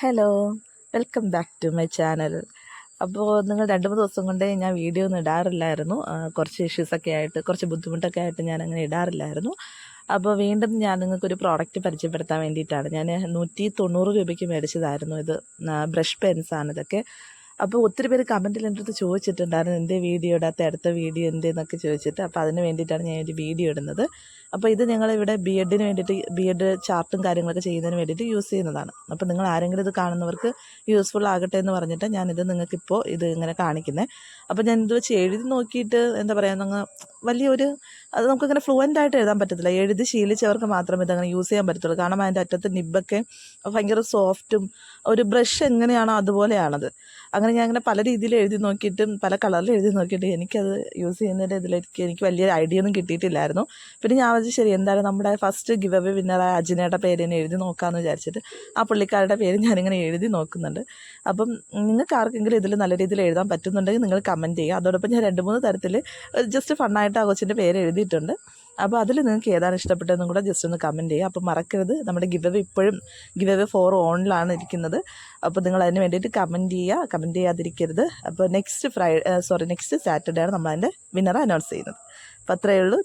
Hello, welcome back to my channel. അപ്പോൾ നിങ്ങൾ 2-3 ദിവസം കൊണ്ടേ ഞാൻ വീഡിയോ ഒന്നും ഇടാറില്ലായിരുന്നു. കുറച്ച് ഇഷ്യൂസൊക്കെ ആയിട്ട്, കുറച്ച് ബുദ്ധിമുട്ടൊക്കെ ആയിട്ട് ഞാനങ്ങനെ ഇടാറില്ലായിരുന്നു. അപ്പോൾ വീണ്ടും ഞാൻ നിങ്ങൾക്കൊരു പ്രോഡക്റ്റ് പരിചയപ്പെടുത്താൻ വേണ്ടിയിട്ടാണ്. ഞാൻ 190 രൂപയ്ക്ക് മേടിച്ചതായിരുന്നു ഇത്. ബ്രഷ് പെൻസാണ് ഇതൊക്കെ. അപ്പോൾ ഒത്തിരി പേര് കമൻറ്റിൽ എൻ്റെ അടുത്ത് ചോദിച്ചിട്ടുണ്ടായിരുന്നു, എൻ്റെ വീഡിയോ ഇടാത്ത അടുത്ത വീഡിയോ എന്തെന്നൊക്കെ ചോദിച്ചിട്ട്. അപ്പോൾ അതിന് വേണ്ടിയിട്ടാണ് ഞാൻ ഒരു വീഡിയോ ഇടുന്നത്. അപ്പോൾ ഇത് ഞങ്ങളിവിടെ ബി എഡ് ചാർട്ടും കാര്യങ്ങളൊക്കെ ചെയ്യുന്നതിന് വേണ്ടിയിട്ട് യൂസ് ചെയ്യുന്നതാണ്. അപ്പോൾ നിങ്ങൾ ആരെങ്കിലും ഇത് കാണുന്നവർക്ക് യൂസ്ഫുൾ ആകട്ടെ എന്ന് പറഞ്ഞിട്ട് ഞാനിത് നിങ്ങൾക്കിപ്പോൾ ഇത് ഇങ്ങനെ കാണിക്കുന്നത്. അപ്പോൾ ഞാൻ ഇത് വെച്ച് എഴുതി നോക്കിയിട്ട് എന്താ പറയുക, വലിയൊരു അത് നമുക്കിങ്ങനെ ഫ്ലുവൻ്റ് ആയിട്ട് എഴുതാൻ പറ്റത്തില്ല. എഴുതി ശീലിച്ചവർക്ക് മാത്രമേ ഇതങ്ങനെ യൂസ് ചെയ്യാൻ പറ്റത്തുള്ളൂ. കാരണം അതിൻ്റെ അറ്റത്ത് നിബ്ബൊക്കെ ഭയങ്കര സോഫ്റ്റും ഒരു ബ്രഷ് എങ്ങനെയാണോ അതുപോലെയാണത്. അങ്ങനെ ഞാൻ അങ്ങനെ പല രീതിയിൽ എഴുതി നോക്കിയിട്ടും പല കളറിൽ എഴുതി നോക്കിയിട്ട് എനിക്കത് യൂസ് ചെയ്യുന്നതിൻ്റെ എനിക്ക് വലിയ ഐഡിയ ഒന്നും കിട്ടിയിട്ടില്ലായിരുന്നു. പിന്നെ ഞാൻ വെച്ചാൽ ശരി, എന്തായാലും നമ്മുടെ ഫസ്റ്റ് ഗിവ് അവേ വിന്നറായ അജിനയുടെ പേര് തന്നെ എഴുതി നോക്കാമെന്ന് വിചാരിച്ചിട്ട് ആ പുള്ളിക്കാരുടെ പേര് ഞാനിങ്ങനെ എഴുതി നോക്കുന്നുണ്ട്. അപ്പം നിങ്ങൾക്ക് ആർക്കെങ്കിലും ഇതിൽ നല്ല രീതിയിൽ എഴുതാൻ പറ്റുന്നുണ്ടെങ്കിൽ നിങ്ങൾ കമൻറ്റ് ചെയ്യുക. അതോടൊപ്പം ഞാൻ 2-3 തരത്തിൽ ജസ്റ്റ് ഫണ്ണായിട്ട് ആ കൊച്ചിൻ്റെ പേര് എഴുതിയിട്ടുണ്ട്. അപ്പോൾ അതിൽ നിങ്ങൾക്ക് ഏതാണ് ഇഷ്ടപ്പെട്ടതെന്നും കൂടെ ജസ്റ്റ് ഒന്ന് കമൻറ്റ് ചെയ്യുക. അപ്പോൾ മറക്കരുത്, നമ്മുടെ ഗിവ് അവേ ഇപ്പോഴും ഗിവ് അവേ 4 ഓണിലാണ് ഇരിക്കുന്നത്. അപ്പോൾ നിങ്ങൾ അതിന് വേണ്ടിയിട്ട് കമൻറ്റ് ചെയ്യാതിരിക്കരുത്. അപ്പോൾ നെക്സ്റ്റ് സാറ്റർഡേ ആണ് നമ്മൾ അതിൻ്റെ വിന്നറെ അനൗൺസ് ചെയ്യുന്നത്. അപ്പോൾ അത്രയേ ഉള്ളൂ.